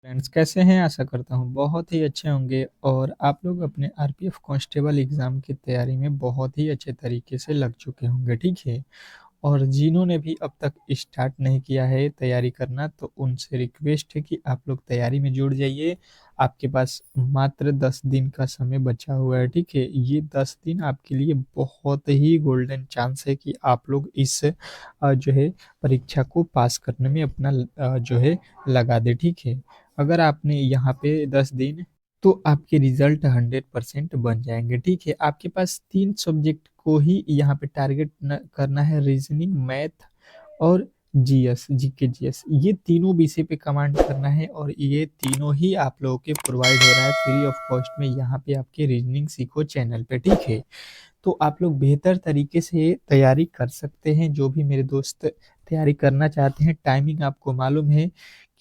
Friends कैसे हैं? आशा करता हूँ बहुत ही अच्छे होंगे और आप लोग अपने आरपीएफ कांस्टेबल एग्ज़ाम की तैयारी में बहुत ही अच्छे तरीके से लग चुके होंगे, ठीक है? और जिन्होंने भी अब तक स्टार्ट नहीं किया है तैयारी करना, तो उनसे रिक्वेस्ट है कि आप लोग तैयारी में जुड़ जाइए। आपके पास मात्र 10 दिन का समय बचा हुआ है, ठीक है? ये 10 दिन आपके लिए बहुत ही गोल्डन चांस है कि आप लोग इस जो है परीक्षा को पास करने में अपना जो है लगा दें, ठीक है? अगर आपने यहाँ पे 10 दिन तो आपके रिजल्ट 100% बन जाएँगे, ठीक है? आपके पास 3 सब्जेक्ट को ही यहाँ पे टारगेट न करना है, रीज़निंग, मैथ और जीएस, जीके, जीएस। ये तीनों विषय पे कमांड करना है और ये तीनों ही आप लोगों के प्रोवाइड हो रहा है फ्री ऑफ कॉस्ट में यहाँ पे आपके रीज़निंग सीखो चैनल पे, ठीक है? तो आप लोग बेहतर तरीके से तैयारी कर सकते हैं। जो भी मेरे दोस्त तैयारी करना चाहते हैं, टाइमिंग आपको मालूम है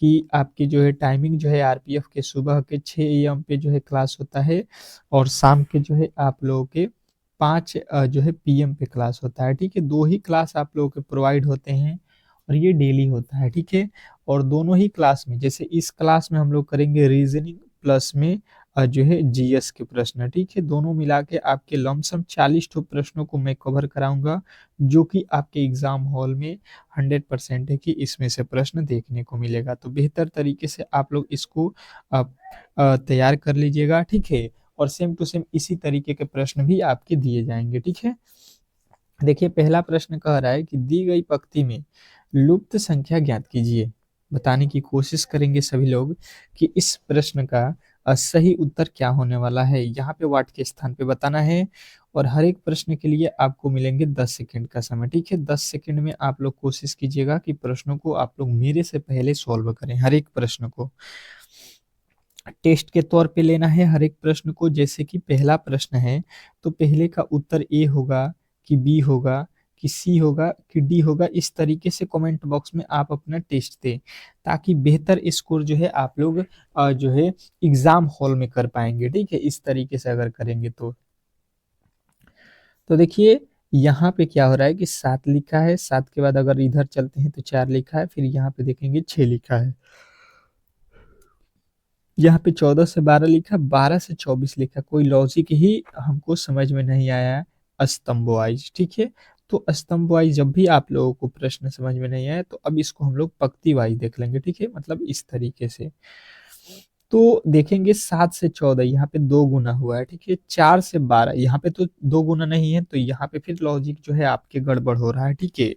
कि आपकी जो है टाइमिंग जो है आरपीएफ के सुबह के 6 एएम पे जो है क्लास होता है और शाम के जो है आप लोगों के 5 जो है पीएम पे क्लास होता है, ठीक है? 2 ही क्लास आप लोगों के प्रोवाइड होते हैं और ये डेली होता है, ठीक है? और दोनों ही क्लास में जैसे इस क्लास में हम लोग करेंगे रीज़निंग प्लस में जो है जीएस के प्रश्न, ठीक है? दोनों मिला के आपके लमसम 40 ठो प्रश्नों को मैं कवर कराऊँगा, जो कि आपके एग्ज़ाम हॉल में 100% है कि इसमें से प्रश्न देखने को मिलेगा। तो बेहतर तरीके से आप लोग इसको तैयार कर लीजिएगा, ठीक है? और सेम टू सेम इसी तरीके के प्रश्न भी आपके दिए जाएँगे, ठीक है? देखिए पहला प्रश्न कह रहा है कि दी गई पंक्ति में लुप्त संख्या ज्ञात कीजिए। बताने की कोशिश करेंगे सभी लोग कि इस प्रश्न का सही उत्तर क्या होने वाला है। यहाँ पे वाट के स्थान पे बताना है और हर एक प्रश्न के लिए आपको मिलेंगे 10 सेकंड का समय, ठीक है? 10 सेकंड में आप लोग कोशिश कीजिएगा कि प्रश्नों को आप लोग मेरे से पहले सॉल्व करें, हर एक प्रश्न को। टेस्ट के तौर पे लेना है हर एक प्रश्न को। जैसे कि पहला प्रश्न है, तो पहले का उत्तर ए होगा कि बी होगा कि सी होगा कि डी होगा, इस तरीके से कमेंट बॉक्स में आप अपना टेस्ट दें, ताकि बेहतर स्कोर जो है आप लोग जो है एग्ज़ाम हॉल में कर पाएँगे, ठीक है? इस तरीके से अगर करेंगे तो। तो देखिए यहाँ पे क्या हो रहा है कि 7 लिखा है, 7 के बाद अगर इधर चलते हैं तो 4 लिखा है, फिर यहाँ पे देखेंगे 6 लिखा है। यहाँ पे 14 से 12 लिखा, 12 से 24 लिखा, कोई लॉजिक ही हमको समझ में नहीं आया है स्तंभ वाइज, ठीक है? तो स्तंभ वाइज जब भी आप लोगों को प्रश्न समझ में नहीं आया, तो अब इसको हम लोग पंक्ति वाइज देख लेंगे, ठीक है? मतलब इस तरीके से। तो देखेंगे 7 से 14 यहाँ पे 2 गुना हुआ है, ठीक है? 4 से 12 यहाँ पे तो 2 गुना नहीं है, तो यहाँ पे फिर लॉजिक जो है आपके गड़बड़ हो रहा है, ठीक है?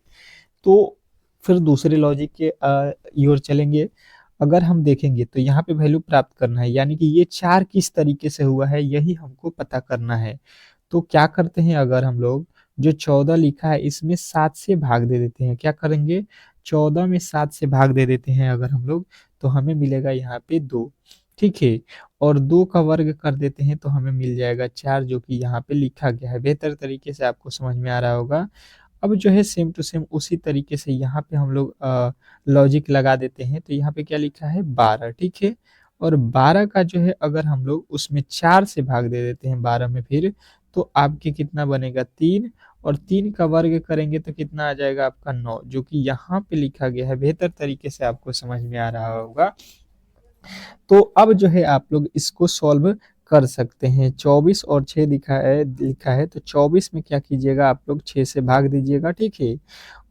तो फिर दूसरे लॉजिक के की ओर चलेंगे। अगर हम देखेंगे तो यहाँ पे वैल्यू प्राप्त करना है, यानी कि ये 4 किस तरीके से हुआ है यही हमको पता करना है। तो क्या करते हैं, अगर हम लोग जो 14 लिखा है इसमें 7 से भाग दे देते हैं। क्या करेंगे? 14 में 7 से भाग दे देते हैं अगर हम लोग, तो हमें मिलेगा यहाँ पे 2, ठीक है? और 2 का वर्ग कर देते हैं तो हमें मिल जाएगा 4, जो कि यहाँ पे लिखा गया है। बेहतर तरीके से आपको समझ में आ रहा होगा। अब जो है सेम टू सेम उसी तरीके से यहाँ पे हम लोग लॉजिक लगा देते हैं, तो यहाँ पे क्या लिखा है 12, ठीक है? और 12 का जो है अगर हम लोग उसमें 4 से भाग दे देते हैं 12 में फिर, तो आपके कितना बनेगा 3, और 3 का वर्ग करेंगे तो कितना आ जाएगा आपका 9, जो कि यहाँ पे लिखा गया है। बेहतर तरीके से आपको समझ में आ रहा होगा। तो अब जो है आप लोग इसको सॉल्व कर सकते हैं। 24 और 6 लिखा है तो 24 में क्या कीजिएगा, आप लोग 6 से भाग दीजिएगा, ठीक है?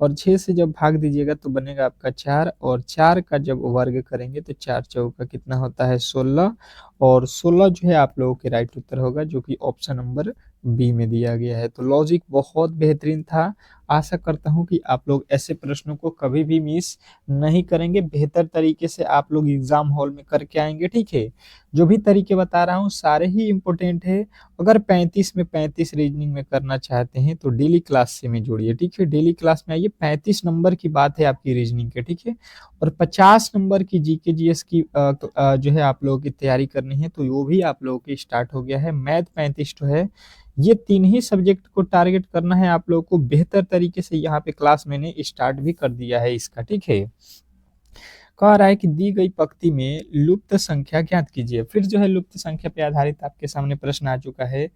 और 6 से जब भाग दीजिएगा तो बनेगा आपका 4, और 4 का जब वर्ग करेंगे तो 4 चौका कितना होता है 16, और 16 जो है आप लोगों के राइट उत्तर होगा, जो कि ऑप्शन नंबर बी में दिया गया है। तो लॉजिक बहुत बेहतरीन था। आशा करता हूँ कि आप लोग ऐसे प्रश्नों को कभी भी मिस नहीं करेंगे। बेहतर तरीके से आप लोग एग्जाम हॉल में करके आएंगे, ठीक है? जो भी तरीके बता रहा हूँ सारे ही इम्पोर्टेंट है। अगर 35 में 35 रीजनिंग में करना चाहते हैं तो डेली क्लास से में जुड़िए, ठीक है? डेली क्लास में आइए। 35 नंबर की बात है आपकी रीजनिंग के, ठीक है? और 50 नंबर की जीके जीएस की जो है आप लोगों की तैयारी करनी है, तो वो भी आप लोगों की स्टार्ट हो गया है। मैथ 35 तो है। ये 3 ही सब्जेक्ट को टारगेट करना है आप लोगों को। बेहतर तरीके से यहाँ पे क्लास मैंने स्टार्ट भी कर दिया है इसका, ठीक है? कह रहा है कि दी गई पंक्ति में लुप्त संख्या ज्ञात कीजिए। फिर जो है लुप्त संख्या पे आधारित आपके सामने प्रश्न आ चुका है।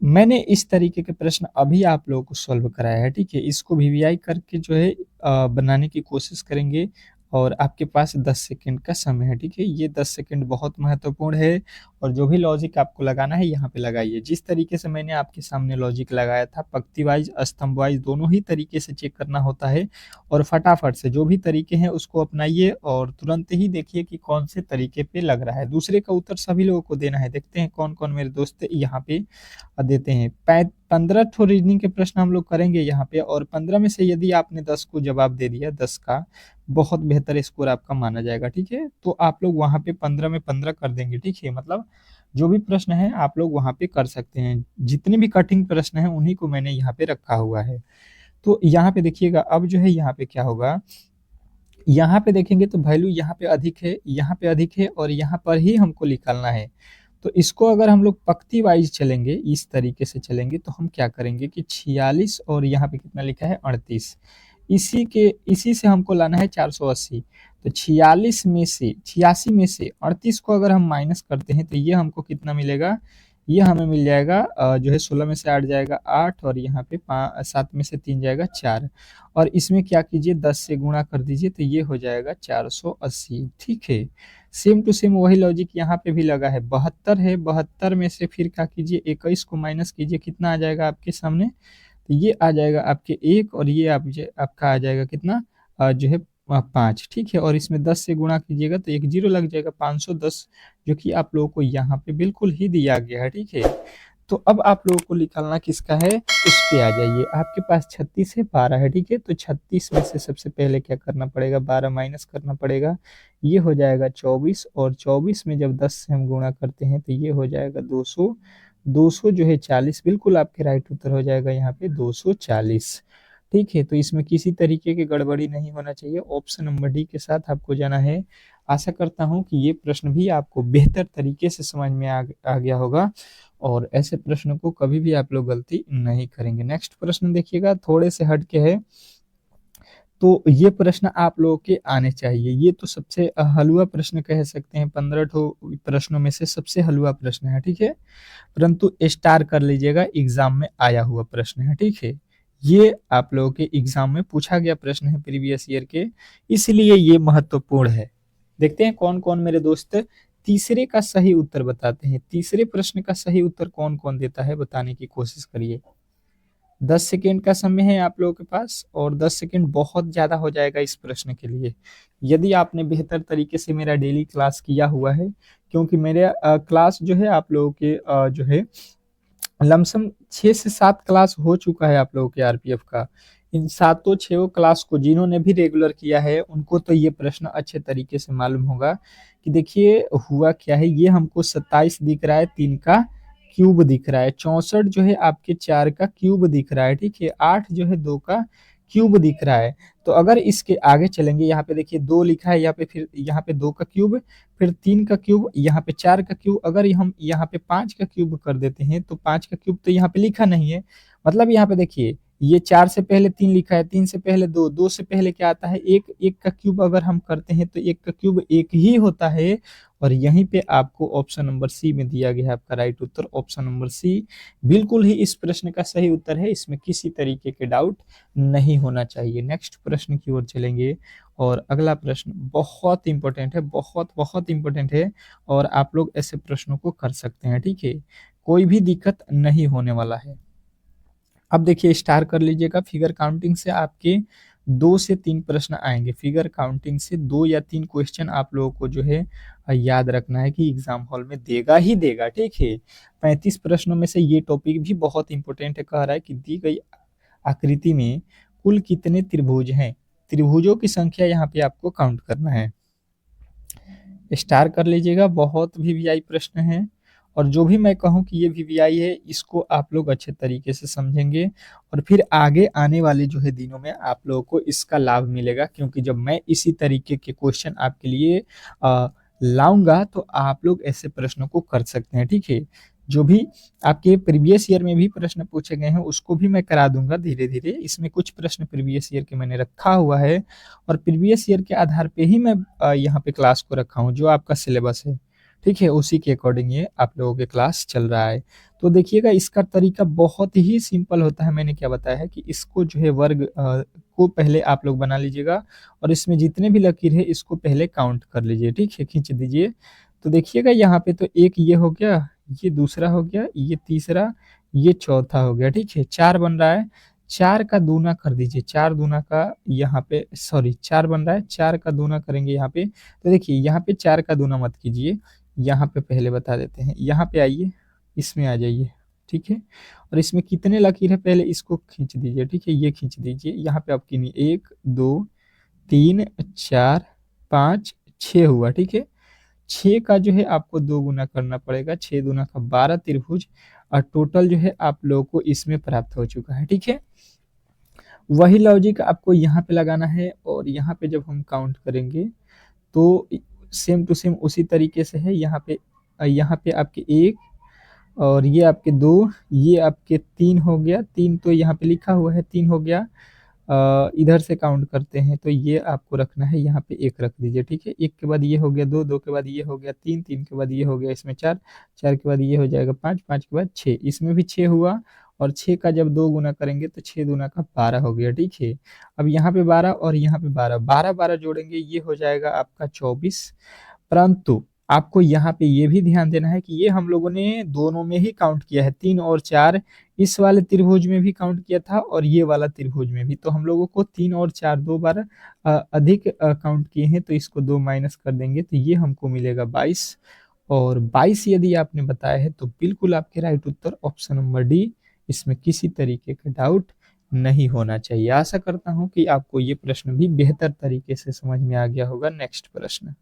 मैंने इस तरीके के प्रश्न अभी आप लोगों को सॉल्व कराया है, ठीक है? इसको वीवीआई करके जो है बनाने की कोशिश करेंगे और आपके पास 10 सेकंड का समय है, ठीक है? ये 10 सेकंड बहुत महत्वपूर्ण है और जो भी लॉजिक आपको लगाना है यहाँ पे लगाइए। जिस तरीके से मैंने आपके सामने लॉजिक लगाया था, पंक्ति वाइज़, स्तंभ वाइज़ दोनों ही तरीके से चेक करना होता है और फटाफट से जो भी तरीके हैं उसको अपनाइए और तुरंत ही देखिए कि कौन से तरीके पे लग रहा है। दूसरे का उत्तर सभी लोगों को देना है। देखते हैं कौन-कौन मेरे दोस्त यहाँ पे देते हैं। 15 ठो रीजनिंग के प्रश्न हम लोग करेंगे यहाँ पे और 15 में से यदि आपने 10 को जवाब दे दिया, 10 का, बहुत बेहतर स्कोर आपका माना जाएगा, ठीक है? तो आप लोग वहाँ पे 15 में 15 कर देंगे, ठीक है? मतलब जो भी प्रश्न है आप लोग वहाँ पे कर सकते हैं। जितने भी कठिन प्रश्न हैं उन्हीं को मैंने यहाँ पे रखा हुआ है। तो यहाँ पे देखिएगा अब जो है यहाँ पे क्या होगा, यहाँ पे देखेंगे तो वैल्यू यहाँ पे अधिक है, यहाँ पे अधिक है और यहाँ पर ही हमको निकालना है। तो इसको अगर हम लोग पंक्ति वाइज चलेंगे, इस तरीके से चलेंगे तो हम क्या करेंगे कि 46 और यहाँ पे कितना लिखा है 38, इसी से हमको लाना है 480। तो 46 में से 86 में से 38 को अगर हम माइनस करते हैं तो ये हमको कितना मिलेगा, ये हमें मिल जाएगा जो है 16 में से 8 जाएगा 8 और यहाँ पे 7 में से 3 जाएगा 4 और इसमें क्या कीजिए 10 से गुणा कर दीजिए तो ये हो जाएगा 480, ठीक है? सेम टू सेम वही लॉजिक यहाँ पे भी लगा है। 72 है, 72 में से फिर क्या कीजिए 21 को माइनस कीजिए, कितना आ जाएगा आपके सामने, तो ये आ जाएगा आपके 1 और ये आपका आ जाएगा कितना जो है 5, ठीक है? और इसमें 10 से गुणा कीजिएगा तो एक जीरो लग जाएगा, 510, जो कि आप लोगों को यहाँ पे बिल्कुल ही दिया गया है, ठीक है? तो अब आप लोगों को निकालना किसका है, उस पे आ जाइए। आपके पास 36 है, 12 है, ठीक है? तो 36 में से सबसे पहले क्या करना पड़ेगा, 12 माइनस करना पड़ेगा, ये हो जाएगा 24 और 24 में जब 10 से हम गुणा करते हैं तो ये हो जाएगा 200, 200 जो है 40, बिल्कुल आपके राइट उत्तर हो जाएगा यहाँ पे 240, ठीक है? तो इसमें किसी तरीके की गड़बड़ी नहीं होना चाहिए। ऑप्शन नंबर डी के साथ आपको जाना है। आशा करता हूँ कि ये प्रश्न भी आपको बेहतर तरीके से समझ में आ गया होगा और ऐसे प्रश्न को कभी भी आप लोग गलती नहीं करेंगे। नेक्स्ट प्रश्न देखिएगा, थोड़े से हट के है, तो ये प्रश्न आप लोगों के आने चाहिए। ये तो सबसे हलवा प्रश्न कह सकते हैं, 15 ठो प्रश्नों में से सबसे हलवा प्रश्न है, ठीक है? परंतु स्टार कर लीजिएगा, एग्जाम में आया हुआ प्रश्न है, ठीक है? ये आप लोगों के एग्जाम में पूछा गया प्रश्न है प्रीवियस ईयर के, इसलिए ये महत्वपूर्ण है। देखते हैं कौन कौन मेरे दोस्त तीसरे का सही उत्तर बताते हैं। तीसरे प्रश्न का सही उत्तर कौन कौन देता है बताने की कोशिश करिए। 10 सेकेंड का समय है आप लोगों के पास और 10 सेकेंड बहुत ज़्यादा हो जाएगा इस प्रश्न के लिए, यदि आपने बेहतर तरीके से मेरा डेली क्लास किया हुआ है, क्योंकि मेरे क्लास जो है आप लोगों के जो है लमसम 6 से 7 क्लास हो चुका है आप लोगों के आरपीएफ का। इन सातों 6 क्लास को जिन्होंने भी रेगुलर किया है उनको तो ये प्रश्न अच्छे तरीके से मालूम होगा कि देखिए हुआ क्या है। ये हमको 27 दिख रहा है, 3 का क्यूब दिख रहा है, 64 जो है आपके 4 का क्यूब दिख रहा है, ठीक है? 8 जो है 2 का क्यूब दिख रहा है। तो अगर इसके आगे चलेंगे, यहाँ पे देखिए 2 लिखा है, यहाँ पे फिर यहाँ पे 2 का क्यूब, फिर 3 का क्यूब, यहाँ पे 4 का क्यूब, अगर हम यहाँ पे 5 का क्यूब कर देते हैं तो 5 का क्यूब तो यहाँ पे लिखा नहीं है। मतलब यहाँ पे देखिए ये 4 से पहले 3 लिखा है, 3 से पहले 2, 2 से पहले क्या आता है 1, 1 का क्यूब अगर हम करते हैं तो 1 का क्यूब 1 ही होता है और यहीं पे आपको ऑप्शन नंबर सी में दिया गया है आपका राइट उत्तर। ऑप्शन नंबर सी बिल्कुल ही इस प्रश्न का सही उत्तर है, इसमें किसी तरीके के डाउट नहीं होना चाहिए। नेक्स्ट प्रश्न की ओर चलेंगे और अगला प्रश्न बहुत इंपॉर्टेंट है, बहुत बहुत इंपॉर्टेंट है और आप लोग ऐसे प्रश्नों को कर सकते हैं, ठीक है? कोई भी दिक्कत नहीं होने वाला है। अब देखिए स्टार कर लीजिएगा, फिगर काउंटिंग से आपके 2 से 3 प्रश्न आएंगे। फिगर काउंटिंग से 2 या 3 क्वेश्चन आप लोगों को जो है याद रखना है कि एग्जाम हॉल में देगा ही देगा, ठीक है? 35 प्रश्नों में से ये टॉपिक भी बहुत इंपॉर्टेंट है। कह रहा है कि दी गई आकृति में कुल कितने त्रिभुज हैं? त्रिभुजों की संख्या यहाँ पे आपको काउंट करना है। स्टार कर लीजिएगा, बहुत वीवीआई प्रश्न है और जो भी मैं कहूँ कि ये वीवीआई है इसको आप लोग अच्छे तरीके से समझेंगे और फिर आगे आने वाले जो है दिनों में आप लोगों को इसका लाभ मिलेगा, क्योंकि जब मैं इसी तरीके के क्वेश्चन आपके लिए लाऊंगा तो आप लोग ऐसे प्रश्नों को कर सकते हैं, ठीक है? जो भी आपके प्रीवियस ईयर में भी प्रश्न पूछे गए हैं उसको भी मैं करा दूंगा धीरे धीरे। इसमें कुछ प्रश्न प्रीवियस ईयर के मैंने रखा हुआ है और प्रीवियस ईयर के आधार पे ही मैं यहाँ पे क्लास को रखा हूँ जो आपका सिलेबस है, ठीक है, उसी के अकॉर्डिंग ये आप लोगों के क्लास चल रहा है। तो देखिएगा इसका तरीका बहुत ही सिंपल होता है। मैंने क्या बताया है कि इसको जो है वर्ग को पहले आप लोग बना लीजिएगा और इसमें जितने भी लकीर है इसको पहले काउंट कर लीजिए, ठीक है, खींच दीजिए। तो देखिएगा यहाँ पे तो एक ये हो गया, ये दूसरा हो गया, ये तीसरा, ये चौथा हो गया, ठीक है, 4 बन रहा है। 4 का दूना कर दीजिए, 4 दूना का यहाँ पे सॉरी 4 बन रहा है, 4 का दूना करेंगे यहाँ पे। तो देखिए यहाँ पे 4 का दूना मत कीजिए, यहाँ पे पहले बता देते हैं। यहाँ पे आइए, इसमें आ जाइए, ठीक है, और इसमें कितने लकीर है पहले इसको खींच दीजिए, ठीक है, ये खींच दीजिए। यहाँ पे आप गिनिए 1 2 3 4 5 6 हुआ, ठीक है। 6 का जो है आपको 2 गुना करना पड़ेगा, 6 दूना का 12 त्रिभुज और टोटल जो है आप लोगों को इसमें प्राप्त हो चुका है, ठीक है। वही लॉजिक आपको यहाँ पे लगाना है और यहाँ पे जब हम काउंट करेंगे तो सेम टू सेम उसी तरीके से है। यहाँ पे आपके 1 और ये आपके 2, ये आपके 3 हो गया, 3 तो यहाँ पे लिखा हुआ है 3 हो गया। इधर से काउंट करते हैं तो ये आपको रखना है, यहाँ पे 1 रख दीजिए, ठीक है। 1 के बाद ये हो गया 2, 2 के बाद ये हो गया 3, 3 के बाद ये हो गया इसमें 4, 4 के बाद ये हो जाएगा 5, 5 के बाद 6, इसमें भी 6 हुआ और 6 का जब 2 गुना करेंगे तो 6 दूना का 12 हो गया, ठीक है। अब यहाँ पे 12 और यहाँ पे 12, 12 12 जोड़ेंगे, ये हो जाएगा आपका 24। परंतु आपको यहाँ पे ये भी ध्यान देना है कि ये हम लोगों ने दोनों में ही काउंट किया है, 3 और 4 इस वाले त्रिभुज में भी काउंट किया था और ये वाला त्रिभुज में भी। तो हम लोगों को 3 और 4 दो बार अधिक काउंट किए हैं, तो इसको 2 माइनस कर देंगे तो ये हमको मिलेगा 22। और 22 यदि आपने बताया है तो बिल्कुल आपके राइट उत्तर ऑप्शन नंबर डी, इसमें किसी तरीके का डाउट नहीं होना चाहिए। आशा करता हूं कि आपको ये प्रश्न भी बेहतर तरीके से समझ में आ गया होगा। नेक्स्ट प्रश्न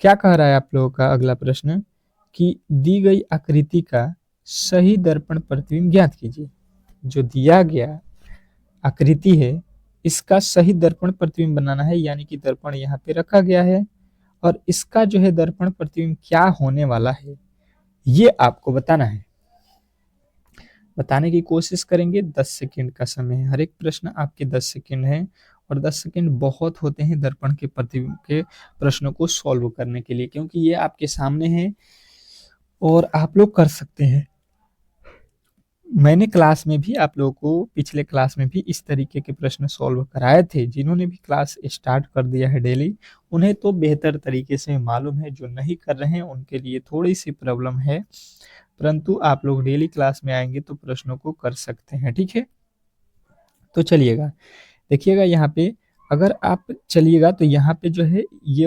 क्या कह रहा है आप लोगों का अगला प्रश्न कि दी गई आकृति का सही दर्पण प्रतिबिंब ज्ञात कीजिए। जो दिया गया आकृति है इसका सही दर्पण प्रतिबिंब बनाना है, यानी कि दर्पण यहाँ पे रखा गया है और इसका जो है दर्पण प्रतिबिंब क्या होने वाला है ये आपको बताना है। बताने की कोशिश करेंगे, 10 सेकंड का समय है, हर एक प्रश्न आपके 10 सेकंड है और 10 सेकंड बहुत होते हैं दर्पण के प्रतिबिंब के प्रश्नों को सॉल्व करने के लिए, क्योंकि ये आपके सामने है और आप लोग कर सकते हैं। मैंने क्लास में भी आप लोगों को पिछले क्लास में भी इस तरीके के प्रश्न सॉल्व कराए थे। जिन्होंने भी क्लास स्टार्ट कर दिया है डेली उन्हें तो बेहतर तरीके से मालूम है, जो नहीं कर रहे हैं उनके लिए थोड़ी सी प्रॉब्लम है, परंतु आप लोग डेली क्लास में आएंगे तो प्रश्नों को कर सकते हैं, ठीक है। तो चलिएगा देखिएगा यहाँ पे, अगर आप चलिएगा तो यहाँ पे जो है ये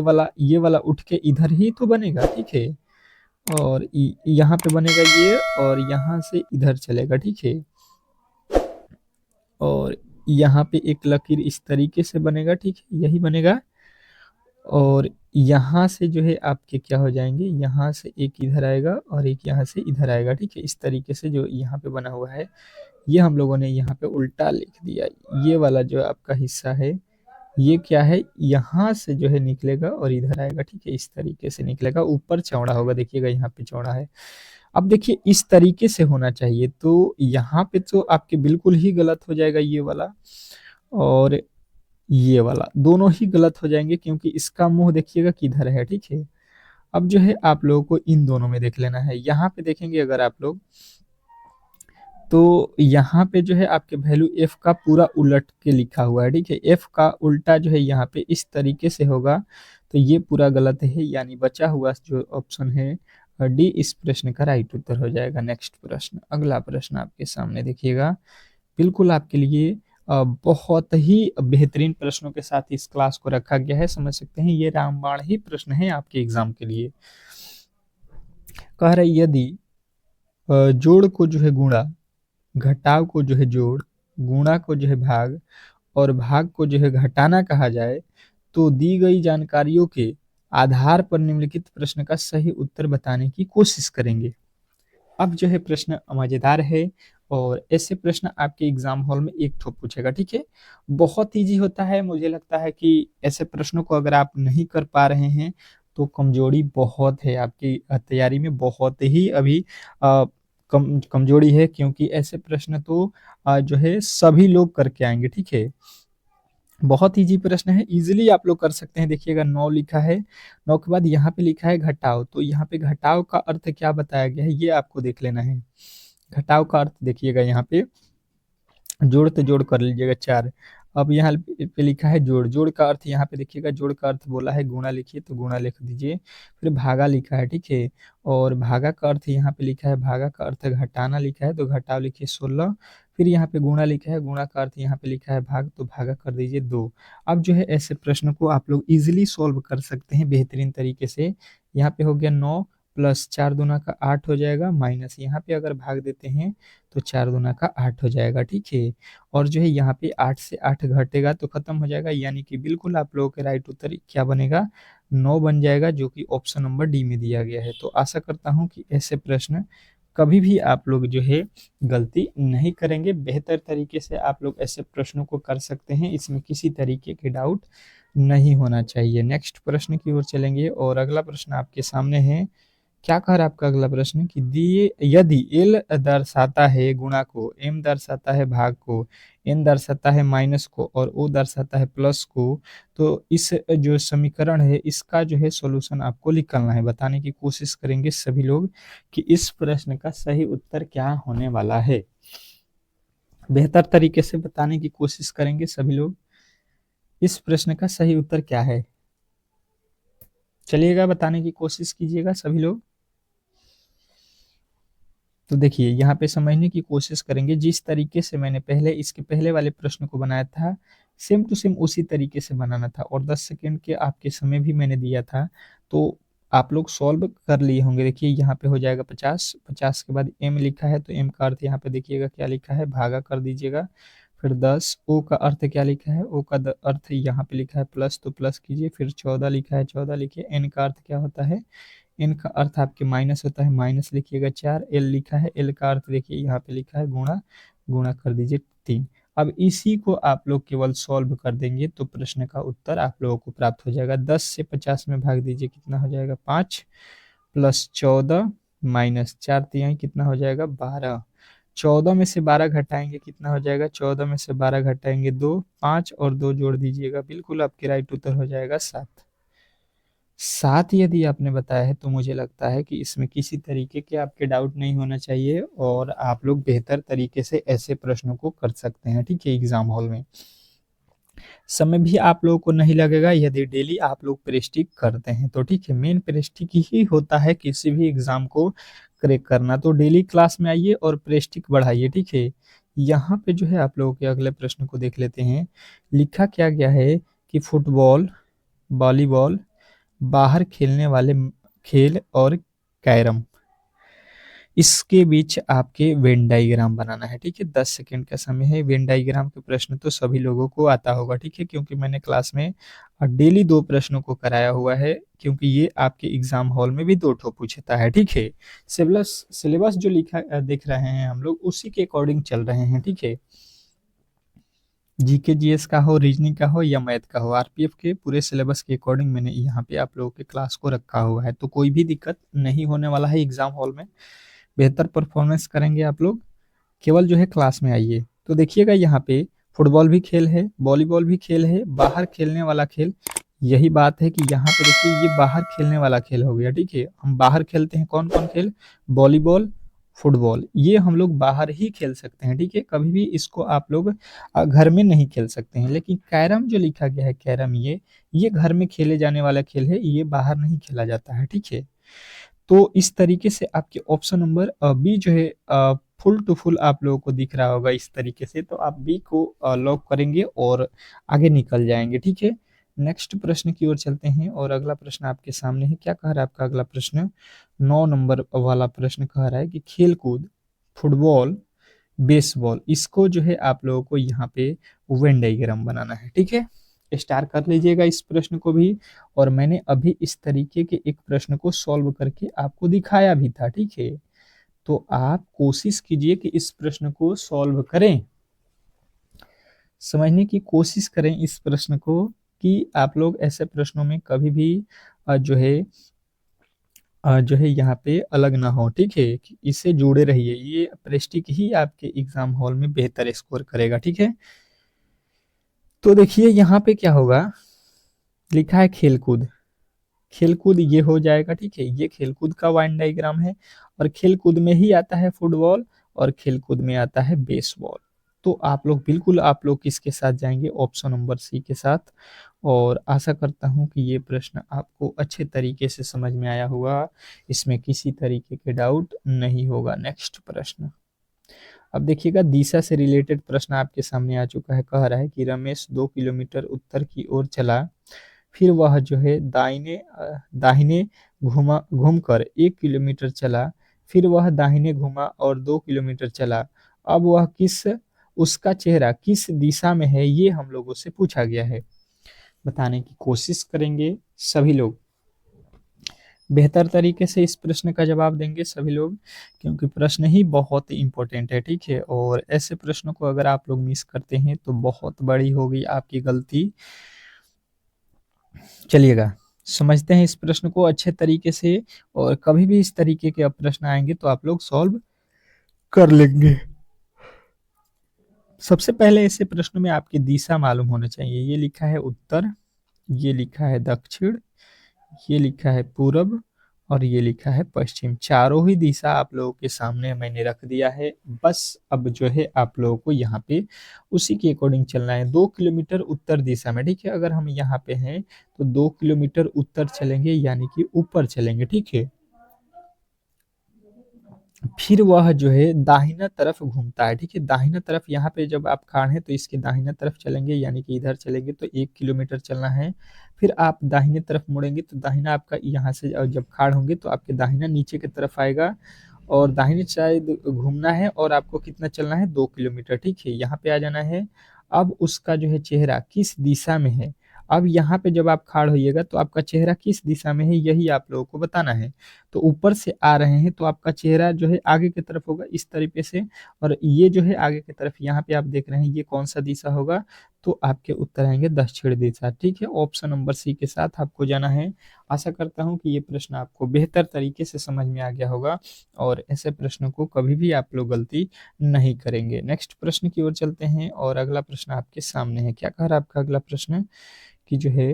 वाला उठ के इधर ही तो बनेगा, ठीक है, और यहाँ पे बनेगा ये और यहाँ से इधर चलेगा, ठीक है, और यहाँ पे एक लकीर इस तरीके से बनेगा, ठीक है, यही बनेगा। और यहाँ से जो है आपके क्या हो जाएंगे, यहाँ से एक इधर आएगा और एक यहाँ से इधर आएगा, ठीक है। इस तरीके से जो यहाँ पे बना हुआ है ये हम लोगों ने यहाँ पे उल्टा लिख दिया। ये वाला जो आपका हिस्सा है ये क्या है, यहाँ से जो है निकलेगा और इधर आएगा, ठीक है, इस तरीके से निकलेगा, ऊपर चौड़ा होगा, देखिएगा यहाँ पे चौड़ा है। अब देखिए इस तरीके से होना चाहिए, तो यहाँ पे तो आपके बिल्कुल ही गलत हो जाएगा ये वाला और ये वाला, दोनों ही गलत हो जाएंगे क्योंकि इसका मुंह देखिएगा किधर है, ठीक है। अब जो है आप लोगों को इन दोनों में देख लेना है। यहाँ पे देखेंगे अगर आप लोग तो यहाँ पे जो है आपके वैल्यू एफ का पूरा उलट के लिखा हुआ है, ठीक है, एफ का उल्टा जो है यहाँ पे इस तरीके से होगा, तो ये पूरा गलत है, यानी बचा हुआ जो ऑप्शन है डी इस प्रश्न का राइट उत्तर हो जाएगा। नेक्स्ट प्रश्न, अगला प्रश्न आपके सामने देखिएगा, बिल्कुल आपके लिए बहुत ही बेहतरीन प्रश्नों के साथ इस क्लास को रखा गया है, समझ सकते हैं ये रामबाण ही प्रश्न है आपके एग्जाम के लिए। कह रहे यदि जोड़ को जो है गुणा, घटाव को जो है जोड़, गुणा को जो है भाग और भाग को जो है घटाना कहा जाए तो दी गई जानकारियों के आधार पर निम्नलिखित प्रश्न का सही उत्तर बताने की कोशिश करेंगे। अब जो है प्रश्न मजेदार है और ऐसे प्रश्न आपके एग्जाम हॉल में एक ठो पूछेगा, ठीक है, बहुत इजी होता है। मुझे लगता है कि ऐसे प्रश्नों को अगर आप नहीं कर पा रहे हैं तो कमजोरी बहुत है आपकी तैयारी में, बहुत ही अभी कमजोरी है, क्योंकि ऐसे प्रश्न तो जो है सभी लोग करके आएंगे, ठीक है। बहुत इजी प्रश्न है, इजीली आप लोग कर सकते हैं। देखिएगा 9 लिखा है, 9 के बाद यहाँ पे लिखा है घटाव, तो यहाँ पे घटाव का अर्थ क्या बताया गया है ये आपको देख लेना है। घटाव का अर्थ देखिएगा यहाँ पे जोड़ तो जोड़ कर लीजिएगा 4। अब यहाँ पे लिखा है जोड़, जोड़ का अर्थ यहाँ पे देखिएगा, जोड़ का अर्थ बोला है गुणा, लिखिए तो गुणा लिख दीजिए। फिर भागा लिखा है, ठीक है, और भागा का अर्थ यहाँ पे लिखा है, भागा का अर्थ घटाना लिखा है तो घटाव लिखिए 16। फिर यहाँ पे गुणा लिखा है, गुणा का अर्थ यहाँ पे लिखा है भाग, तो भागा कर दीजिए 2। अब जो है ऐसे प्रश्न को आप लोग इजिली सॉल्व कर सकते हैं बेहतरीन तरीके से। यहाँ पे हो गया 9 प्लस 4 दूना का 8 हो जाएगा, माइनस यहाँ पे अगर भाग देते हैं तो 4 दूना का 8 हो जाएगा, ठीक है। और जो है यहाँ पे 8 से 8 घटेगा तो खत्म हो जाएगा, यानी कि बिल्कुल आप लोगों के राइट उत्तर क्या बनेगा, 9 बन जाएगा, जो कि ऑप्शन नंबर डी में दिया गया है। तो आशा करता हूँ कि ऐसे प्रश्न कभी भी आप लोग जो है गलती नहीं करेंगे, बेहतर तरीके से आप लोग ऐसे प्रश्नों को कर सकते हैं, इसमें किसी तरीके के डाउट नहीं होना चाहिए। नेक्स्ट प्रश्न की ओर चलेंगे और अगला प्रश्न आपके सामने है। क्या कह रहा है आपका अगला प्रश्न कि दिए यदि एल दर्शाता है गुणा को, एम दर्शाता है भाग को, एन दर्शाता है माइनस को और ओ दर्शाता है प्लस को, तो इस जो समीकरण है इसका जो है सॉल्यूशन आपको निकालना है। बताने की कोशिश करेंगे सभी लोग कि इस प्रश्न का सही उत्तर क्या होने वाला है। बेहतर तरीके से बताने की कोशिश करेंगे सभी लोग, इस प्रश्न का सही उत्तर क्या है। चलिएगा बताने की कोशिश कीजिएगा सभी लोग। तो देखिए यहाँ पे समझने की कोशिश करेंगे, जिस तरीके से मैंने पहले इसके पहले वाले प्रश्न को बनाया था सेम टू सेम उसी तरीके से बनाना था, और 10 सेकेंड के आपके समय भी मैंने दिया था, तो आप लोग सॉल्व कर लिए होंगे। देखिए यहाँ पे हो जाएगा 50, 50 के बाद m लिखा है तो m का अर्थ यहाँ पे देखिएगा क्या लिखा है, भागा कर दीजिएगा। फिर 10, o का अर्थ क्या लिखा है, o का अर्थ यहाँ पे लिखा है प्लस, तो प्लस कीजिए। फिर 14 लिखा है, 14 लिखिए। n का अर्थ क्या होता है, एन का अर्थ आपके माइनस होता है, माइनस लिखिएगा 4। एल लिखा है, एल का अर्थ देखिए यहाँ पे लिखा है गुणा, गुणा कर दीजिए 3। अब इसी को आप लोग केवल सॉल्व कर देंगे तो प्रश्न का उत्तर आप लोगों को प्राप्त हो जाएगा। 10 से 50 में भाग दीजिए, कितना हो जाएगा 5 प्लस 14 माइनस 4 तिहाई कितना हो जाएगा 12। 14 में से 12 घटाएंगे कितना हो जाएगा, 14 में से 12 घटाएंगे 2, 5 और 2 जोड़ दीजिएगा, बिल्कुल आपके राइट उत्तर हो जाएगा 7। 7 यदि आपने बताया है तो मुझे लगता है कि इसमें किसी तरीके के आपके डाउट नहीं होना चाहिए और आप लोग बेहतर तरीके से ऐसे प्रश्नों को कर सकते हैं, ठीक है। एग्जाम हॉल में समय भी आप लोगों को नहीं लगेगा यदि डेली आप लोग प्रेस्टिक करते हैं तो, ठीक है। मेन प्रेस्टिक ही होता है किसी भी एग्जाम को क्रैक करना, तो डेली क्लास में आइए और प्रेस्टिक बढ़ाइए, ठीक है। यहाँ पे जो है आप लोगों के अगले प्रश्न को देख लेते हैं। लिखा क्या गया है कि फुटबॉल, वॉलीबॉल, बाहर खेलने वाले खेल और कैरम, इसके बीच आपके वेन डायग्राम बनाना है, ठीक है। 10 सेकंड का समय है। वेन डायग्राम के प्रश्न तो सभी लोगों को आता होगा, ठीक है, क्योंकि मैंने क्लास में डेली 2 प्रश्नों को कराया हुआ है, क्योंकि ये आपके एग्जाम हॉल में भी 2 ठो पूछता है, ठीक है। सिलेबस सिलेबस जो लिखा देख रहे हैं हम लोग उसी के अकॉर्डिंग चल रहे हैं, ठीक है। जीके जीएस का हो, रीजनिंग का हो या मैथ का हो, आरपीएफ के पूरे सिलेबस के अकॉर्डिंग मैंने यहाँ पे आप लोगों के क्लास को रखा हुआ है, तो कोई भी दिक्कत नहीं होने वाला है एग्जाम हॉल में। बेहतर परफॉर्मेंस करेंगे आप लोग, केवल जो है क्लास में आइए। तो देखिएगा यहाँ पे फुटबॉल भी खेल है, वॉलीबॉल भी खेल है, बाहर खेलने वाला खेल, यही बात है कि यहाँ पे देखिए ये बाहर खेलने वाला खेल हो गया, ठीक है। हम बाहर खेलते हैं कौन कौन खेल, वॉलीबॉल, फुटबॉल, ये हम लोग बाहर ही खेल सकते हैं, ठीक है। कभी भी इसको आप लोग घर में नहीं खेल सकते हैं। लेकिन कैरम जो लिखा गया है, कैरम ये घर में खेले जाने वाला खेल है, ये बाहर नहीं खेला जाता है, ठीक है। तो इस तरीके से आपके ऑप्शन नंबर बी जो है फुल टू फुल आप लोगों को दिख रहा होगा इस तरीके से, तो आप बी को लॉक करेंगे और आगे निकल जाएंगे, ठीक है। नेक्स्ट प्रश्न की ओर चलते हैं और अगला प्रश्न आपके सामने है। क्या कह रहा है आपका अगला प्रश्न, 9 नंबर वाला प्रश्न कह रहा है कि खेलकूद, फुटबॉल, बेसबॉल, इसको जो है आप लोगों को यहाँ पे वेन डायग्राम बनाना है, ठीक है। स्टार कर लीजिएगा इस प्रश्न को भी, और मैंने अभी इस तरीके के एक प्रश्न को सॉल्व करके आपको दिखाया भी था, ठीक है। तो आप कोशिश कीजिए कि इस प्रश्न को सॉल्व करें, समझने की कोशिश करें इस प्रश्न को, कि आप लोग ऐसे प्रश्नों में कभी भी जो है यहाँ पे अलग ना हो, ठीक है। इससे जुड़े रहिए, ये प्रेस्टिक ही आपके एग्जाम हॉल में बेहतर स्कोर करेगा, ठीक है। तो देखिए यहाँ पे क्या होगा, लिखा है खेलकूद। खेलकूद ये हो जाएगा, ठीक है, ये खेलकूद का वाइन डायग्राम है। और खेलकूद में ही आता है फुटबॉल, और खेलकूद में आता है बेसबॉल। तो आप लोग बिल्कुल, आप लोग किसके साथ जाएंगे, ऑप्शन नंबर सी के साथ। और आशा करता हूं कि ये प्रश्न आपको अच्छे तरीके से समझ में आया होगा, इसमें किसी तरीके के डाउट नहीं होगा। नेक्स्ट प्रश्न, अब देखिएगा दिशा से रिलेटेड प्रश्न आपके सामने आ चुका है। कह रहा है कि रमेश 2 किलोमीटर उत्तर की ओर चला, फिर वह जो है दाहिने घूमकर 1 किलोमीटर चला, फिर वह दाहिने घूमा और 2 किलोमीटर चला। अब वह उसका चेहरा किस दिशा में है, ये हम लोगों से पूछा गया है। बताने की कोशिश करेंगे सभी लोग, बेहतर तरीके से इस प्रश्न का जवाब देंगे सभी लोग, क्योंकि प्रश्न ही बहुत इंपॉर्टेंट है, ठीक है। और ऐसे प्रश्नों को अगर आप लोग मिस करते हैं तो बहुत बड़ी होगी आपकी गलती। चलिएगा, समझते हैं इस प्रश्न को अच्छे तरीके से, और कभी भी इस तरीके के अब प्रश्न आएंगे तो आप लोग सॉल्व कर लेंगे। सबसे पहले ऐसे प्रश्नों में आपकी दिशा मालूम होना चाहिए। ये लिखा है उत्तर, ये लिखा है दक्षिण, ये लिखा है पूरब, और ये लिखा है पश्चिम। चारों ही दिशा आप लोगों के सामने मैंने रख दिया है। बस अब जो है आप लोगों को यहाँ पे उसी के अकॉर्डिंग चलना है। 2 किलोमीटर उत्तर दिशा में, ठीक है। अगर हम यहाँ पे हैं तो 2 किलोमीटर उत्तर चलेंगे, यानी कि ऊपर चलेंगे, ठीक है। फिर वह जो है दाहिना तरफ घूमता है, ठीक है। दाहिना तरफ, यहाँ पे जब आप खाड़ हैं तो इसके दाहिना तरफ चलेंगे, यानी कि इधर चलेंगे तो 1 किलोमीटर चलना है। फिर आप दाहिने तरफ मुड़ेंगे तो दाहिना आपका यहाँ से जब खाड़ होंगे तो आपके दाहिना नीचे की तरफ आएगा, और दाहिने साइड घूमना है, और आपको कितना चलना है, 2 किलोमीटर, ठीक है। यहाँ पे आ जाना है। अब उसका जो है चेहरा किस दिशा में है, अब यहाँ पे जब आप खाड़ होइएगा तो आपका चेहरा किस दिशा में है, यही आप लोगों को बताना है। तो ऊपर से आ रहे हैं तो आपका चेहरा जो है आगे की तरफ होगा इस तरीके से, और ये जो है आगे की तरफ, यहाँ पे आप देख रहे हैं ये कौन सा दिशा होगा, तो आपके उत्तर आएंगे दक्षिण दिशा, ठीक है। ऑप्शन नंबर सी के साथ आपको जाना है। आशा करता हूँ कि ये प्रश्न आपको बेहतर तरीके से समझ में आ गया होगा, और ऐसे प्रश्नों को कभी भी आप लोग गलती नहीं करेंगे। नेक्स्ट प्रश्न की ओर चलते हैं, और अगला प्रश्न आपके सामने है। क्या कह रहा है आपका अगला प्रश्न, कि जो है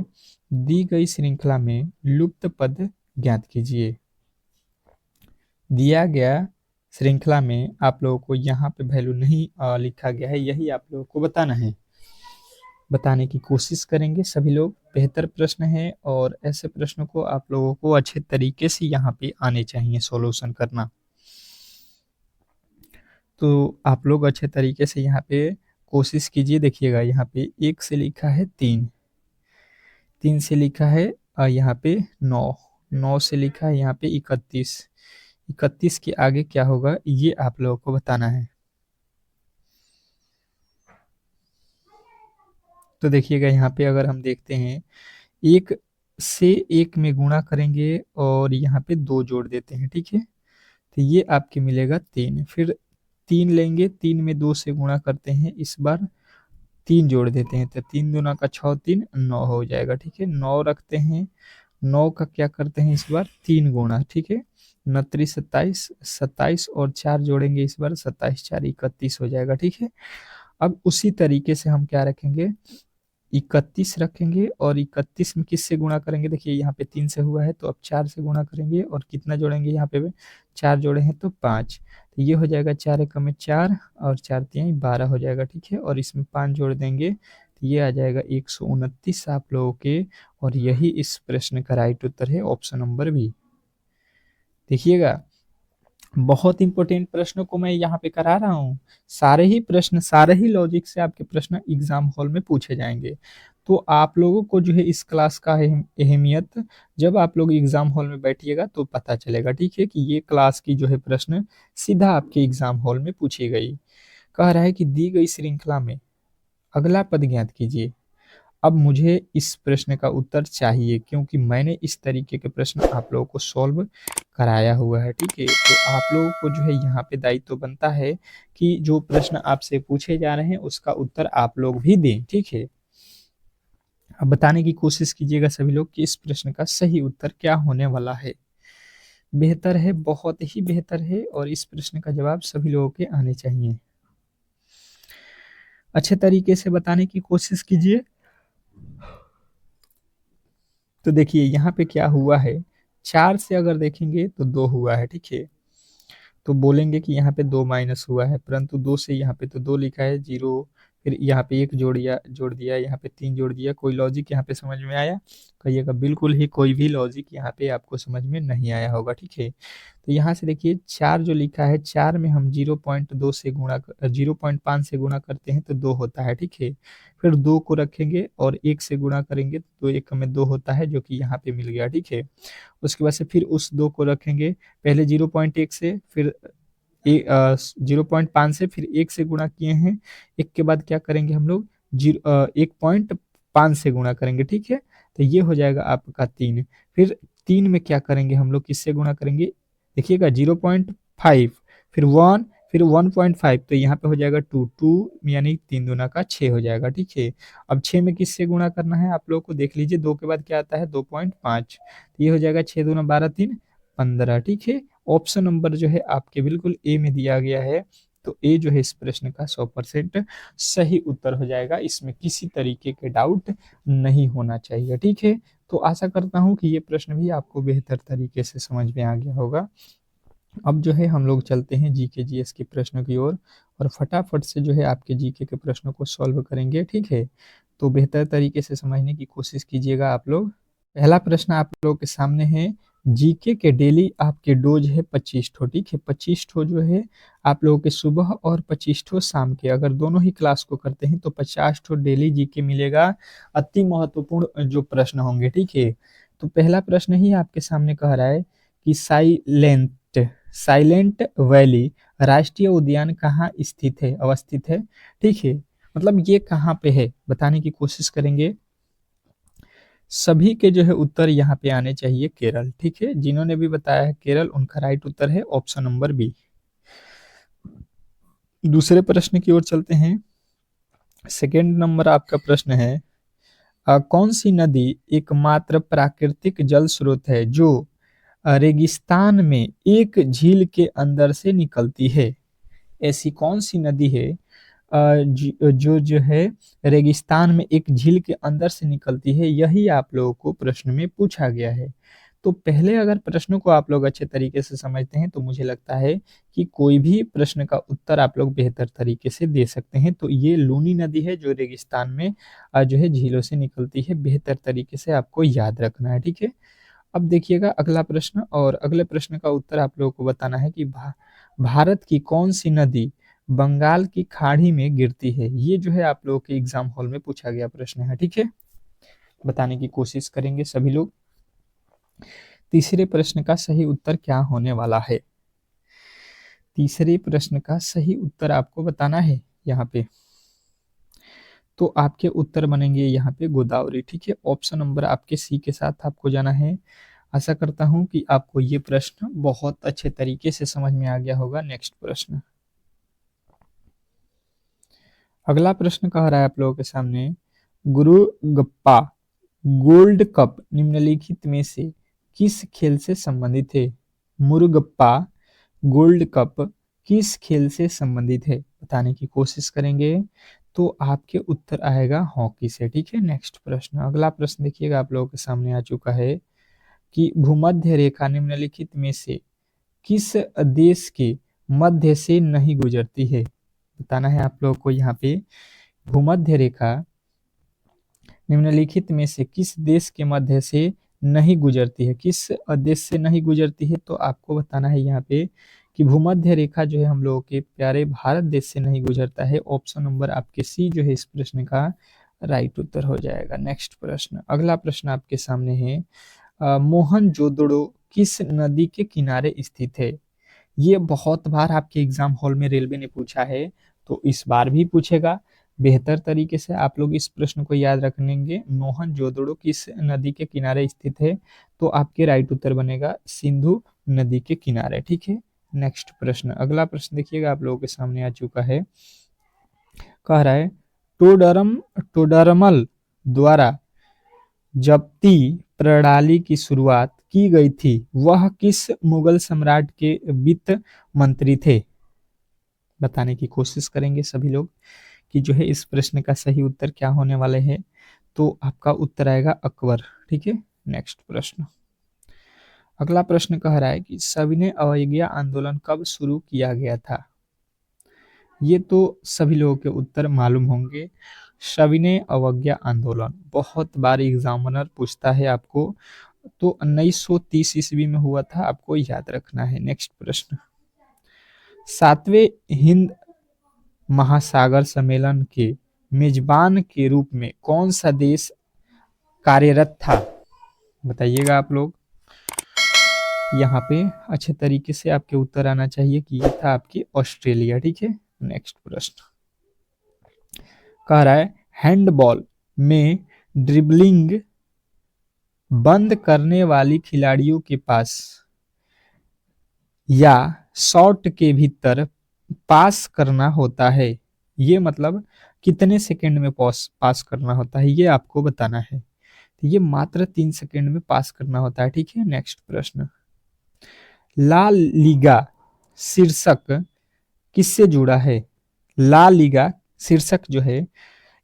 दी गई श्रृंखला में लुप्त पद ज्ञात कीजिए। दिया गया श्रृंखला में आप लोगों को यहाँ पे वैल्यू नहीं लिखा गया है, यही आप लोगों को बताना है। बताने की कोशिश करेंगे सभी लोग। बेहतर प्रश्न है, और ऐसे प्रश्नों को आप लोगों को अच्छे तरीके से यहाँ पे आने चाहिए सॉल्यूशन करना। तो आप लोग अच्छे तरीके से यहाँ पे कोशिश कीजिए। देखिएगा यहाँ पे 1 से लिखा है 3, 3 से लिखा है यहाँ पे 9, 9 से लिखा है यहाँ पे 31, 31 के आगे क्या होगा, ये आप लोगों को बताना है। तो देखिएगा यहाँ पे अगर हम देखते हैं, 1 से 1 में गुणा करेंगे और यहाँ पे 2 जोड़ देते हैं, ठीक है। तो ये आपके मिलेगा 3। फिर 3 लेंगे, 3 में 2 से गुणा करते हैं, इस बार 3 जोड़ देते हैं, तो 3 दूना का 6, 3 9 हो जाएगा, ठीक है। 9 रखते हैं, 9 का क्या करते हैं इस बार 3 गुणा, ठीक है। 29 27, 27 और 4 जोड़ेंगे इस बार, 27 4 31 हो जाएगा, ठीक है। अब उसी तरीके से हम क्या रखेंगे, 31 रखेंगे, और 31 में किससे गुणा करेंगे, देखिए यहाँ पे 3 से हुआ है तो अब 4 से गुणा करेंगे, और कितना जोड़ेंगे यहाँ पे 4 जोड़े हैं तो 5, तो ये हो जाएगा 4 एकम में 4, और 4 तिहाई 12 हो जाएगा, ठीक है। और इसमें 5 जोड़ देंगे तो ये आ जाएगा 129 आप लोगों के, और यही इस प्रश्न का राइट उत्तर है, ऑप्शन नंबर बी। देखिएगा, बहुत इंपॉर्टेंट प्रश्नों को मैं यहाँ पे करा रहा हूँ। सारे ही प्रश्न, सारे ही लॉजिक से आपके प्रश्न एग्जाम हॉल में पूछे जाएंगे। तो आप लोगों को जो है इस क्लास का अहमियत जब आप लोग एग्जाम हॉल में बैठिएगा तो पता चलेगा, ठीक है, कि ये क्लास की जो है प्रश्न सीधा आपके एग्जाम हॉल में पूछी गई। कह रहा है कि दी गई श्रृंखला में अगला पद ज्ञात कीजिए। अब मुझे इस प्रश्न का उत्तर चाहिए, क्योंकि मैंने इस तरीके के प्रश्न आप लोगों को सॉल्व कराया हुआ है, ठीक है। तो आप लोगों को जो है यहाँ पे दायित्व बनता है कि जो प्रश्न आपसे पूछे जा रहे हैं उसका उत्तर आप लोग भी दें, ठीक है। अब बताने की कोशिश कीजिएगा सभी लोग कि इस प्रश्न का सही उत्तर क्या होने वाला है। बेहतर है, बहुत ही बेहतर है, और इस प्रश्न का जवाब सभी लोगों के आने चाहिए। अच्छे तरीके से बताने की कोशिश कीजिए। तो देखिए यहाँ पे क्या हुआ है, 4 से अगर देखेंगे तो 2 हुआ है, ठीक है। तो बोलेंगे कि यहाँ पे 2 माइनस हुआ है, परंतु 2 से यहाँ पे तो 2 लिखा है, 0, फिर यहाँ पे 1 जोड़ दिया, यहाँ पे 3 जोड़ दिया। कोई लॉजिक यहाँ पे समझ में आया? कहिएगा बिल्कुल ही कोई भी लॉजिक यहाँ पे आपको समझ में नहीं आया होगा, ठीक है। तो यहाँ से देखिए 4 जो लिखा है, 4 में हम 0.2 से 0.5 से गुणा करते हैं तो 2 होता है, ठीक है। फिर 2 को रखेंगे और 1 से गुणा करेंगे तो 1 में 2 होता है, जो कि यहाँ पे मिल गया, ठीक है। उसके बाद से फिर उस 2 को रखेंगे, पहले 0.1 से, फिर 0.5 से, फिर 1 से गुणा किए हैं। 1 के बाद क्या करेंगे हम लोग, 1.5 से गुणा करेंगे, ठीक है। तो ये हो जाएगा आपका 3। फिर 3 में क्या करेंगे हम लोग, किससे गुणा करेंगे, देखिएगा 0.5, फिर 1, फिर 1.5, तो यहाँ पे हो जाएगा 2, 2 यानी 3 दूना का 6 हो जाएगा, ठीक है। अब 6 में किससे गुणा करना है आप लोग को देख लीजिए, 2 के बाद क्या आता है 2.5, तो ये हो जाएगा 6 दूना 12, 3 15, ठीक है। ऑप्शन नंबर जो है आपके बिल्कुल ए में दिया गया है, तो ए जो है इस प्रश्न का 100% सही उत्तर हो जाएगा, इसमें किसी तरीके के डाउट नहीं होना चाहिए, ठीक है। तो आशा करता हूं कि ये प्रश्न भी आपको बेहतर तरीके से समझ में आ गया होगा। अब जो है हम लोग चलते हैं जीके जीएस के प्रश्नों की ओर, और फटाफट से जो है आपके जीके के प्रश्नों को सॉल्व करेंगे, ठीक है। तो बेहतर तरीके से समझने की कोशिश कीजिएगा आप लोग। पहला प्रश्न आप लोगों के सामने है, जीके के डेली आपके डोज है 25 ठो, ठीक है। 25 ठो जो है आप लोगों के सुबह और 25 ठो शाम के, अगर दोनों ही क्लास को करते हैं तो 50 ठो डेली जीके मिलेगा। अति महत्वपूर्ण जो प्रश्न होंगे, ठीक है। तो पहला प्रश्न ही आपके सामने कह रहा है कि साइलेंट वैली राष्ट्रीय उद्यान कहाँ स्थित है, अवस्थित है, ठीक है। मतलब ये कहाँ पे है बताने की कोशिश करेंगे। सभी के जो है उत्तर यहाँ पे आने चाहिए केरल, ठीक है। जिन्होंने भी बताया है केरल, उनका राइट उत्तर है ऑप्शन नंबर बी। दूसरे प्रश्न की ओर चलते हैं। सेकेंड नंबर आपका प्रश्न है, कौन सी नदी एकमात्र प्राकृतिक जल स्रोत है जो रेगिस्तान में एक झील के अंदर से निकलती है। ऐसी कौन सी नदी है जो है रेगिस्तान में एक झील के अंदर से निकलती है, यही आप लोगों को प्रश्न में पूछा गया है। तो पहले अगर प्रश्नों को आप लोग अच्छे तरीके से समझते हैं तो मुझे लगता है कि कोई भी प्रश्न का उत्तर आप लोग बेहतर तरीके से दे सकते हैं। तो ये लूनी नदी है जो रेगिस्तान में जो है झीलों से निकलती है, बेहतर तरीके से आपको याद रखना है, ठीक है। अब देखिएगा अगला प्रश्न, और अगले प्रश्न का उत्तर आप लोगों को बताना है कि भारत की कौन सी नदी बंगाल की खाड़ी में गिरती है। ये जो है आप लोगों के एग्जाम हॉल में पूछा गया प्रश्न है, ठीक है। बताने की कोशिश करेंगे सभी लोग। तीसरे प्रश्न का सही उत्तर क्या होने वाला है, तीसरे प्रश्न का सही उत्तर आपको बताना है यहाँ पे। तो आपके उत्तर बनेंगे यहाँ पे गोदावरी, ठीक है। ऑप्शन नंबर आपके सी के साथ आपको जाना है। आशा करता हूं कि आपको ये प्रश्न बहुत अच्छे तरीके से समझ में आ गया होगा। नेक्स्ट प्रश्न, अगला प्रश्न कह रहा है आप लोगों के सामने, गुरुगप्पा गोल्ड कप निम्नलिखित में से किस खेल से संबंधित है। मुरुगप्पा गोल्ड कप किस खेल से संबंधित है, बताने की कोशिश करेंगे। तो आपके उत्तर आएगा हॉकी से, ठीक है। नेक्स्ट प्रश्न, अगला प्रश्न देखिएगा आप लोगों के सामने आ चुका है कि भूमध्य रेखा निम्नलिखित में से किस देश के मध्य से नहीं गुजरती है, बताना है आप लोगों को। यहाँ पे भूमध्य रेखा निम्नलिखित में से किस देश के मध्य से नहीं गुजरती है, किस देश से नहीं गुजरती है, तो आपको बताना है यहाँ पे कि भूमध्य रेखा जो है हम लोगों के प्यारे भारत देश से नहीं गुजरता है। ऑप्शन नंबर आपके सी जो है इस प्रश्न का राइट उत्तर हो जाएगा। नेक्स्ट प्रश्न, अगला प्रश्न आपके सामने है, मोहनजोदड़ो किस नदी के किनारे स्थित है। ये बहुत बार आपके एग्जाम हॉल में रेलवे ने पूछा है, तो इस बार भी पूछेगा। बेहतर तरीके से आप लोग इस प्रश्न को याद रखेंगे, मोहनजोदड़ो किस नदी के किनारे स्थित है, तो आपके राइट उत्तर बनेगा सिंधु नदी के किनारे, ठीक है। नेक्स्ट प्रश्न, अगला प्रश्न देखिएगा आप लोगों के सामने आ चुका है। कह रहा है, टोडरमल द्वारा जब्ती प्रणाली की शुरुआत की गई थी, वह किस मुगल सम्राट के वित्त मंत्री थे, बताने की कोशिश करेंगे सभी लोग कि जो है इस प्रश्न का सही उत्तर क्या होने वाले है, तो आपका उत्तर आएगा अकबर। ठीक है, नेक्स्ट प्रश्न। अगला प्रश्न कह रहा है कि सविनय अवज्ञा आंदोलन कब शुरू किया गया था। ये तो सभी लोगों के उत्तर मालूम होंगे। सविनय अवज्ञा आंदोलन बहुत बार एग्जामिनर पूछता है आपको, तो 1930 ईस्वी में हुआ था, आपको याद रखना है। नेक्स्ट प्रश्न। सातवें हिंद महासागर सम्मेलन के मेजबान के रूप में कौन सा देश कार्यरत था, बताइएगा आप लोग। यहाँ पे अच्छे तरीके से आपके उत्तर आना चाहिए कि ये था आपकी ऑस्ट्रेलिया। ठीक है, नेक्स्ट प्रश्न कह रहा है हैंडबॉल में ड्रिबलिंग बंद करने वाली खिलाड़ियों के पास या शॉट के भीतर पास करना होता है, ये मतलब कितने सेकंड में पास करना होता है, ये आपको बताना है। तो ये मात्र 3 सेकंड में पास करना होता है। ठीक है, नेक्स्ट प्रश्न। ला लीगा शीर्षक किससे जुड़ा है। ला लीगा शीर्षक जो है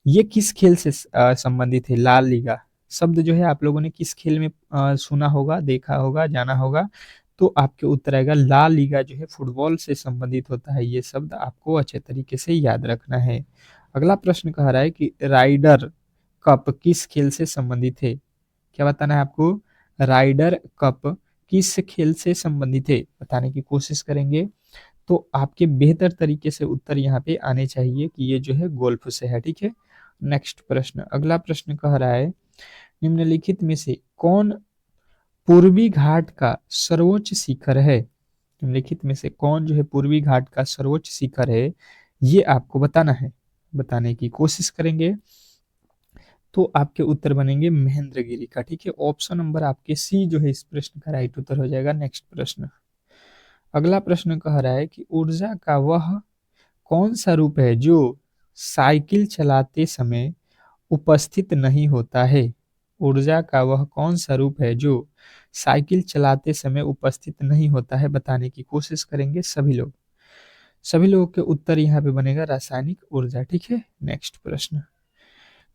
ये किस खेल से संबंधित है। ला लीगा शब्द जो है आप लोगों ने किस खेल में सुना होगा, देखा होगा, जाना होगा, तो आपके उत्तर आएगा ला लीगा जो है फुटबॉल से संबंधित होता है। ये शब्द आपको अच्छे तरीके से याद रखना है। अगला प्रश्न कह रहा है कि राइडर कप किस खेल से संबंधित है, क्या बताना है आपको। राइडर कप किस खेल से संबंधित है बताने की कोशिश करेंगे, तो आपके बेहतर तरीके से उत्तर यहाँ पे आने चाहिए कि ये जो है गोल्फ से है। ठीक है, नेक्स्ट प्रश्न। अगला प्रश्न कह रहा है निम्नलिखित में से कौन पूर्वी घाट का सर्वोच्च शिखर है। निम्नलिखित में से कौन जो है पूर्वी घाट का सर्वोच्च शिखर है, ये आपको बताना है। बताने की कोशिश करेंगे तो आपके उत्तर बनेंगे महेंद्रगिरी का। ठीक है, ऑप्शन नंबर आपके सी जो है इस प्रश्न का राइट उत्तर हो जाएगा। नेक्स्ट प्रश्न। अगला प्रश्न कह रहा है कि ऊर्जा का वह कौन सा रूप है जो साइकिल चलाते समय उपस्थित नहीं होता है। ऊर्जा का वह कौन सा रूप है जो साइकिल चलाते समय उपस्थित नहीं होता है, बताने की कोशिश करेंगे सभी लोग। सभी लोगों के उत्तर यहाँ पे बनेगा रासायनिक ऊर्जा। ठीक है, नेक्स्ट प्रश्न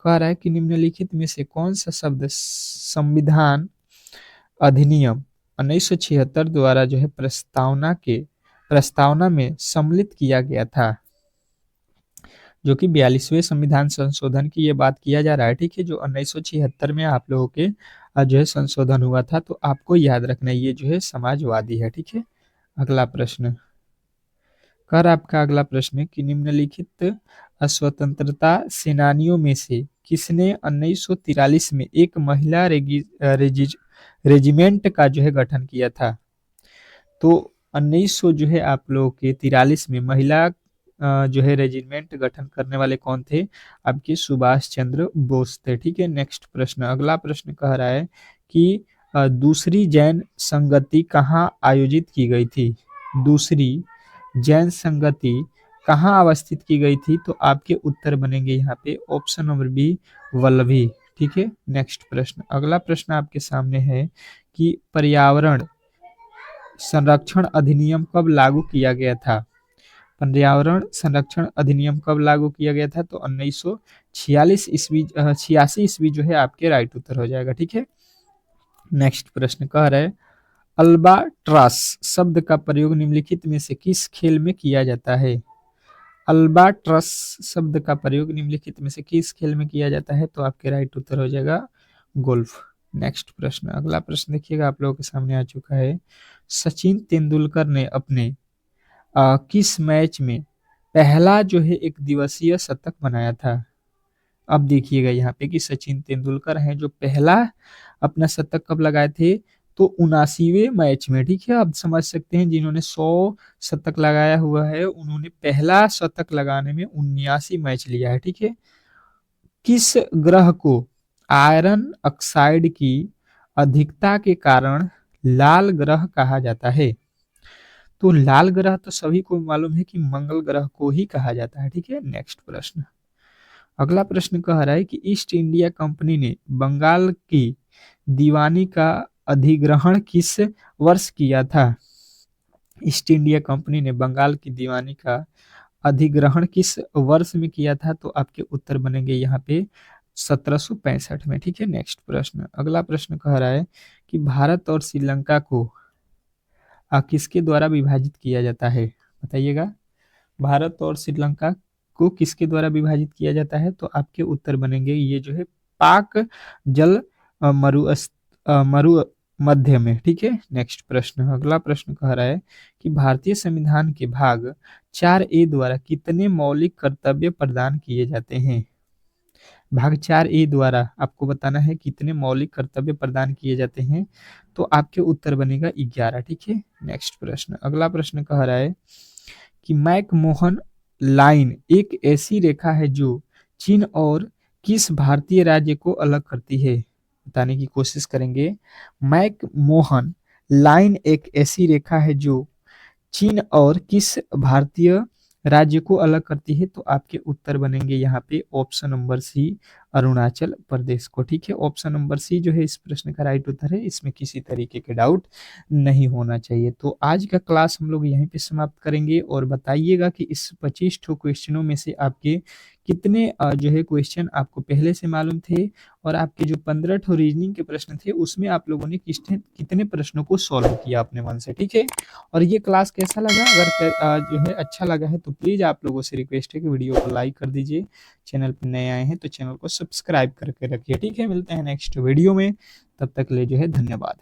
कह रहा है कि निम्नलिखित में से कौन सा शब्द संविधान अधिनियम 1976 द्वारा जो है प्रस्तावना में सम्मिलित किया गया था, जो कि 42वें संविधान संशोधन की ये बात किया जा रहा है। ठीक है, जो 1976 में आप लोगों के जो है संशोधन हुआ था, तो आपको याद रखना ये जो है समाजवादी है। ठीक है, अगला प्रश्न कर आपका अगला प्रश्न कि निम्नलिखित स्वतंत्रता सेनानियों में से किसने 1943 में एक महिला रेजिमेंट का जो है गठन किया था। तो 1900 जो है आप लोगों के 43 में महिला जो है रेजिमेंट गठन करने वाले कौन थे, आपके सुभाष चंद्र बोस थे। ठीक है, नेक्स्ट प्रश्न। अगला प्रश्न कह रहा है कि दूसरी जैन संगति कहाँ आयोजित की गई थी। दूसरी जैन संगति कहाँ अवस्थित की गई थी, तो आपके उत्तर बनेंगे यहाँ पे ऑप्शन नंबर बी वल्लभी। ठीक है, नेक्स्ट प्रश्न। अगला प्रश्न आपके सामने है कि पर्यावरण संरक्षण अधिनियम कब लागू किया गया था। पर्यावरण संरक्षण अधिनियम कब लागू किया गया था, तो 1946 ईस्वी 86 ईस्वी जो है आपके राइट उत्तर हो जाएगा। ठीक है, नेक्स्ट प्रश्न कह रहे हैं अल्बाट्रॉस शब्द का प्रयोग निम्नलिखित में से किस खेल में किया जाता है। अल्बाट्रॉस शब्द का प्रयोग निम्नलिखित में से किस खेल में किया जाता है, तो आपके राइट उत्तर हो जाएगा गोल्फ। नेक्स्ट प्रश्न। अगला प्रश्न देखिएगा आप लोगों के सामने आ चुका है। सचिन तेंदुलकर ने अपने किस मैच में पहला जो है एक दिवसीय शतक बनाया था। अब देखिएगा यहाँ पे कि सचिन तेंदुलकर हैं जो पहला अपना शतक कब लगाए थे, तो 79वें मैच में। ठीक है, आप समझ सकते हैं जिन्होंने 100 शतक लगाया हुआ है उन्होंने पहला शतक लगाने में 79 मैच लिया है। ठीक है, किस ग्रह को आयरन ऑक्साइड की अधिकता के कारण लाल ग्रह कहा जाता है। तो लाल ग्रह तो सभी को मालूम है कि मंगल ग्रह को ही कहा जाता है। ठीक है, नेक्स्ट प्रश्न। अगला प्रश्न कह रहा है कि ईस्ट इंडिया कंपनी ने बंगाल की दीवानी का अधिग्रहण किस वर्ष किया था। ईस्ट इंडिया कंपनी ने बंगाल की दीवानी का अधिग्रहण किस वर्ष में किया था? तो आपके उत्तर बनेंगे यहाँ पे 1765 में। ठीक है, नेक्स्ट प्रश्न, अगला प्रश्न कह रहा है कि भारत और श्रीलंका को किसके द्वारा विभाजित किया जाता है? बताइएगा, भारत और श्रीलंका को किसके द्वारा विभाजित किया जाता है? तो आपके उत्तर बनेंगे ये जो है पाक जल मरु मध्य में। ठीक है, नेक्स्ट प्रश्न, अगला प्रश्न कह रहा है कि भारतीय संविधान के भाग 4A द्वारा कितने मौलिक कर्तव्य प्रदान किए जाते हैं? भाग 4A द्वारा आपको बताना है कितने मौलिक कर्तव्य प्रदान किए जाते हैं, तो आपके उत्तर बनेगा 11। ठीक है, नेक्स्ट प्रश्न, अगला प्रश्न कह रहा है कि मैकमोहन लाइन एक ऐसी रेखा है जो चीन और किस भारतीय राज्य को अलग करती है? बताने की कोशिश करेंगे। मैकमोहन लाइन एक ऐसी रेखा है जो चीन और किस भारतीय राज्य को अलग करती है? तो आपके उत्तर बनेंगे यहाँ पे option number C, Arunachal Pradesh को। ठीक है, ऑप्शन नंबर सी जो है इस प्रश्न का राइट उत्तर है, इसमें किसी तरीके के डाउट नहीं होना चाहिए। तो आज का क्लास हम लोग यहीं पे समाप्त करेंगे और बताइएगा कि इस 25 ठो क्वेश्चनों में से आपके कितने जो है क्वेश्चन आपको पहले से मालूम थे, और आपके जो 15 ठो रीजनिंग के प्रश्न थे उसमें आप लोगों ने कितने प्रश्नों को सॉल्व किया अपने मन से। ठीक है, और ये क्लास कैसा लगा? अगर जो है अच्छा लगा है तो प्लीज़ आप लोगों से रिक्वेस्ट है कि वीडियो को लाइक कर दीजिए, चैनल पर नए आए हैं तो चैनल को सब्सक्राइब करके रखिए। ठीक है, मिलते हैं नेक्स्ट वीडियो में, तब तक ले जो है धन्यवाद।